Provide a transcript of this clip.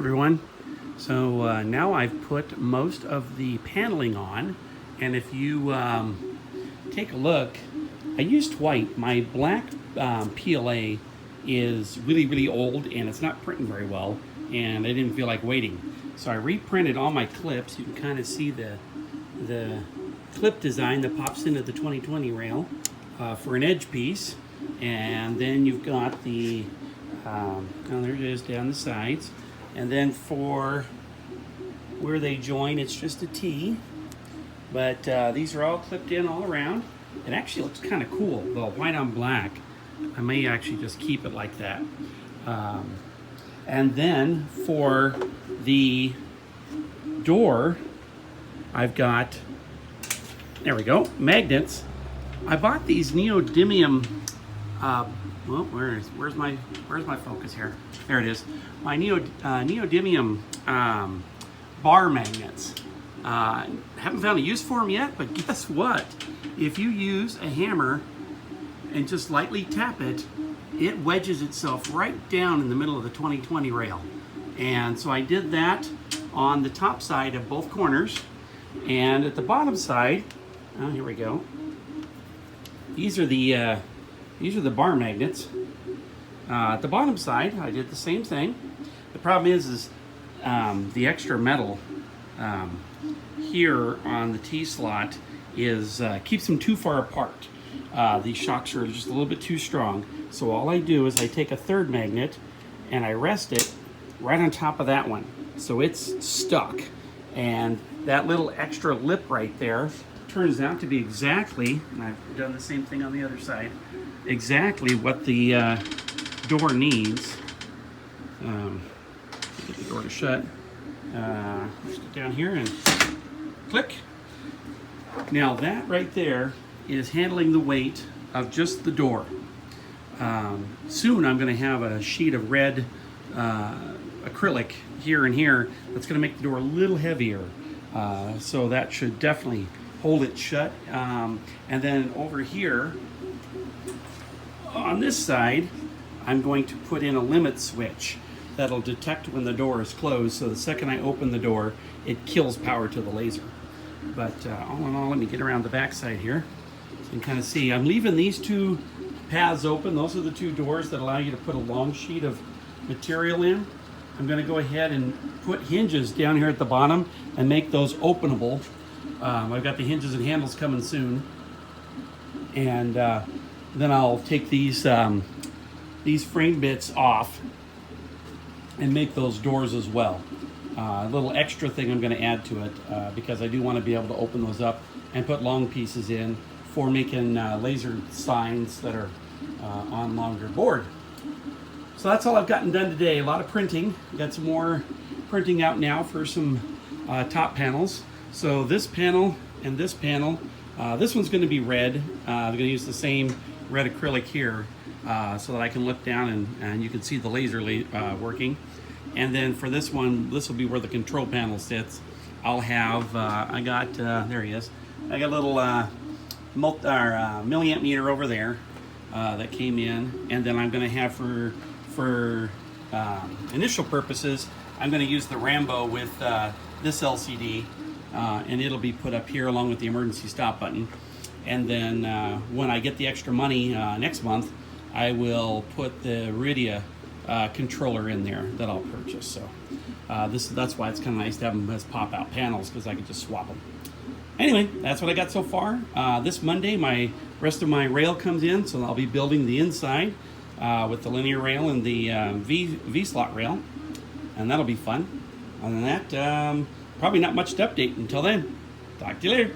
everyone. So now I've put most of the paneling on, and if you take a look, I used white. My black PLA is really old and it's not printing very well, and I didn't feel like waiting. So I reprinted all my clips. You can kind of see the clip design that pops into the 2020 rail for an edge piece. And then you've got the, oh, there it is down the sides. And then for where they join, it's just a T. But these are all clipped in all around. It actually looks kind of cool, the white on black. I may actually just keep it like that. And then for the door, I've got, there we go, magnets. I bought these neodymium, well, where's my focus here? There it is. My neodymium bar magnets. Haven't found a use for them yet, but guess what? If you use a hammer and just lightly tap it, it wedges itself right down in the middle of the 2020 rail. And so I did that on the top side of both corners, and at the bottom side, oh, here we go. These are the bar magnets. At the bottom side, I did the same thing. The problem is the extra metal here on the T slot is keeps them too far apart. These shocks are just a little bit too strong. So all I do is I take a third magnet and I rest it right on top of that one. So it's stuck. And that little extra lip right there turns out to be exactly, and I've done the same thing on the other side, exactly what the door needs. Get the door to shut. Let's get down here and click. Now that right there is handling the weight of just the door. Soon I'm going to have a sheet of red acrylic here and here that's going to make the door a little heavier. So that should definitely hold it shut. And then over here on this side, I'm going to put in a limit switch that'll detect when the door is closed. So the second I open the door, it kills power to the laser. But all in all, let me get around the back side here so you can kind of see. I'm leaving these two paths open. Those are the two doors that allow you to put a long sheet of material in. I'm going to go ahead and put hinges down here at the bottom and make those openable. I've got the hinges and handles coming soon. And then I'll take these frame bits off and make those doors as well. A little extra thing I'm going to add to it because I do want to be able to open those up and put long pieces in for making laser signs that are on longer board. So that's all I've gotten done today. A lot of printing. Got some more printing out now for some top panels. So this panel and this panel, this one's going to be red. I'm going to use the same red acrylic here so that I can look down and you can see the laser working. And then for this one, this will be where the control panel sits. I'll have, there he is. I got a little milliamp meter over there that came in. And then I'm going to have for initial purposes, I'm going to use the Rambo with this LCD. And it'll be put up here along with the emergency stop button. And then when I get the extra money next month, I will put the Iridia controller in there that I'll purchase. So that's why it's kind of nice to have them as pop-out panels, because I can just swap them. Anyway, that's what I got so far. This Monday, rest of my rail comes in, so I'll be building the inside with the linear rail and the V-slot rail, and that'll be fun. Other than that, probably not much to update. Until then, talk to you later.